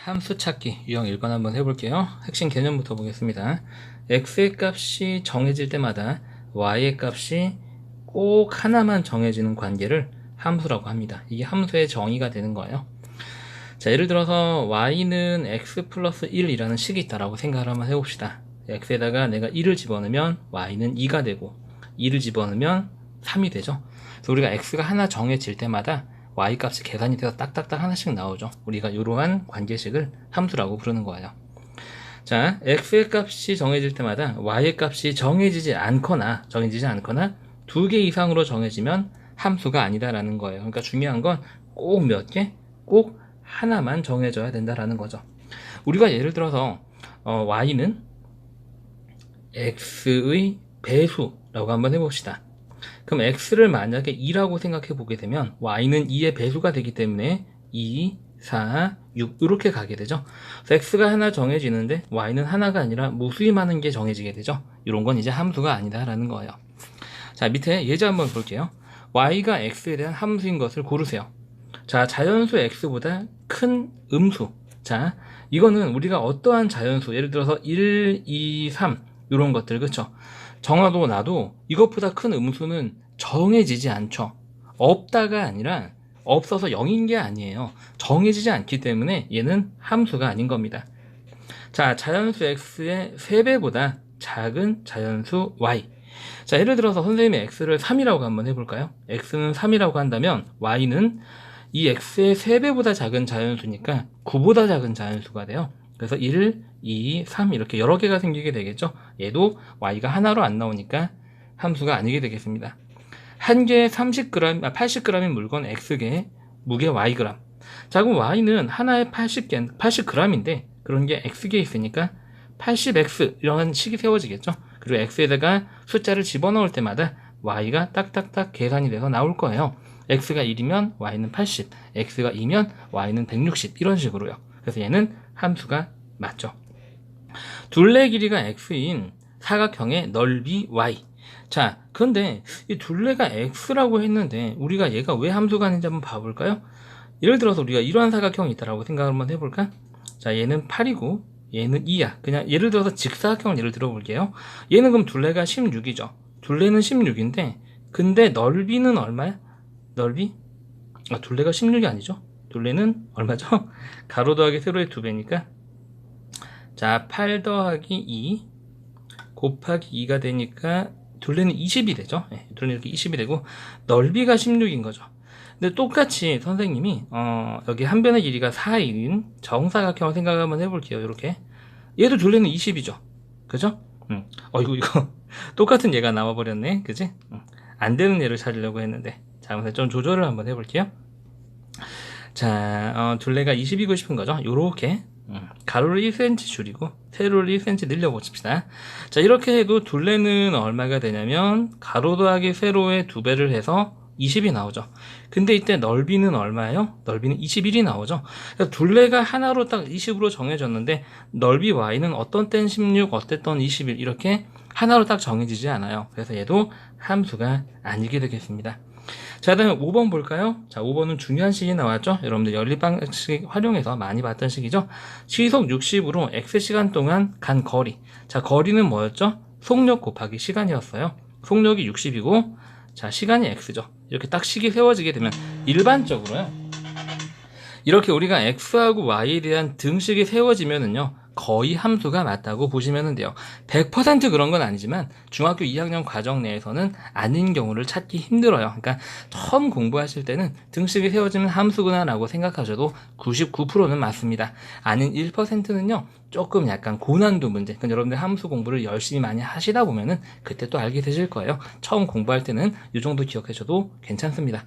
함수 찾기 유형 1번 한번 해볼게요. 핵심 개념부터 보겠습니다. x의 값이 정해질 때마다 y의 값이 꼭 하나만 정해지는 관계를 함수라고 합니다. 이게 함수의 정의가 되는 거예요. 자, 예를 들어서 y는 x 플러스 1이라는 식이 있다라고 생각을 한번 해봅시다. x에다가 내가 1을 집어넣으면 y는 2가 되고 2를 집어넣으면 3이 되죠. 그래서 우리가 x가 하나 정해질 때마다 y 값이 계산이 돼서 딱딱딱 하나씩 나오죠. 우리가 이러한 관계식을 함수라고 부르는 거예요. 자, x의 값이 정해질 때마다 y의 값이 정해지지 않거나 두 개 이상으로 정해지면 함수가 아니다라는 거예요. 그러니까 중요한 건 꼭 몇 개? 꼭 하나만 정해져야 된다라는 거죠. 우리가 예를 들어서 y는 x의 배수라고 한번 해봅시다. 그럼 x를 만약에 2라고 생각해 보게 되면 y는 2의 배수가 되기 때문에 2, 4, 6 이렇게 가게 되죠. 그래서 x가 하나 정해지는데 y는 하나가 아니라 무수히 많은 게 정해지게 되죠. 이런 건 이제 함수가 아니다라는 거예요. 자, 밑에 예제 한번 볼게요. y가 x에 대한 함수인 것을 고르세요. 자, 자연수 x보다 큰 음수. 자, 이거는 우리가 어떠한 자연수, 예를 들어서 1, 2, 3 이런 것들, 그쵸? 정화도 나도 이것보다 큰 음수는 정해지지 않죠. 없다가 아니라 없어서 0인 게 아니에요. 정해지지 않기 때문에 얘는 함수가 아닌 겁니다. 자, 자연수 x의 3배보다 작은 자연수 y. 자, 예를 들어서 선생님이 x를 3이라고 한번 해볼까요? x는 3이라고 한다면 y는 이 x의 3배보다 작은 자연수니까 9보다 작은 자연수가 돼요. 그래서 1, 2, 3 이렇게 여러 개가 생기게 되겠죠. 얘도 y가 하나로 안 나오니까 함수가 아니게 되겠습니다. 한 개에 80g인 물건 x개, 무게 yg. 자, 그럼 y는 하나에 80g인데 그런 게 x개 있으니까 80x 이런 식이 세워지겠죠. 그리고 x에다가 숫자를 집어넣을 때마다 y가 딱딱딱 계산이 돼서 나올 거예요. x가 1이면 y는 80, x가 2면 y는 160 이런 식으로요. 그래서 얘는 함수가 맞죠. 둘레 길이가 x인 사각형의 넓이 y. 자, 그런데 이 둘레가 x라고 했는데 우리가 얘가 왜 함수가 아닌지 한번 봐볼까요? 예를 들어서 우리가 이러한 사각형이 있다라고 생각을 한번 해볼까? 자, 얘는 8이고 얘는 2야. 그냥 예를 들어서 직사각형 예를 들어볼게요. 얘는 그럼 둘레가 16이죠. 둘레는 16인데 근데 넓이는 얼마야? 넓이? 둘레가 16이 아니죠. 둘레는 얼마죠? 가로 더하기 세로의 2배니까 자, 8 더하기 2 곱하기 2가 되니까 둘레는 20이 되죠. 네, 둘레는 이렇게 20이 되고 넓이가 16인 거죠. 근데 똑같이 선생님이 여기 한 변의 길이가 4인 정사각형을 생각 한번 해볼게요. 이렇게 얘도 둘레는 20이죠. 그죠? 이거 똑같은 얘가 나와버렸네. 그지? 안 되는 얘를 찾으려고 했는데 자, 그래서 좀 조절을 한번 해볼게요. 자, 둘레가 20이고 싶은 거죠. 요렇게 가로를 1cm 줄이고 세로를 1cm 늘려봅시다. 자, 이렇게 해도 둘레는 얼마가 되냐면 가로 더하기 세로의 2배를 해서 20이 나오죠. 근데 이때 넓이는 얼마예요? 넓이는 21이 나오죠. 그래서 둘레가 하나로 딱 20으로 정해졌는데 넓이 y는 어떤 땐 16, 어떤 땐 21 이렇게 하나로 딱 정해지지 않아요. 그래서 얘도 함수가 아니게 되겠습니다. 자, 다음에 5번 볼까요? 자, 5번은 중요한 식이 나왔죠? 여러분들 연립방식 활용해서 많이 봤던 식이죠? 시속 60으로 x시간 동안 간 거리. 자, 거리는 뭐였죠? 속력 곱하기 시간이었어요. 속력이 60이고 자, 시간이 x죠. 이렇게 딱 식이 세워지게 되면 일반적으로요, 이렇게 우리가 x하고 y에 대한 등식이 세워지면은요 거의 함수가 맞다고 보시면 돼요. 100% 그런 건 아니지만 중학교 2학년 과정 내에서는 아닌 경우를 찾기 힘들어요. 그러니까 처음 공부하실 때는 등식이 세워지면 함수구나 라고 생각하셔도 99%는 맞습니다. 아닌 1%는요 조금 약간 고난도 문제. 그러니까 여러분들 함수 공부를 열심히 많이 하시다 보면은 그때 또 알게 되실 거예요. 처음 공부할 때는 이 정도 기억하셔도 괜찮습니다.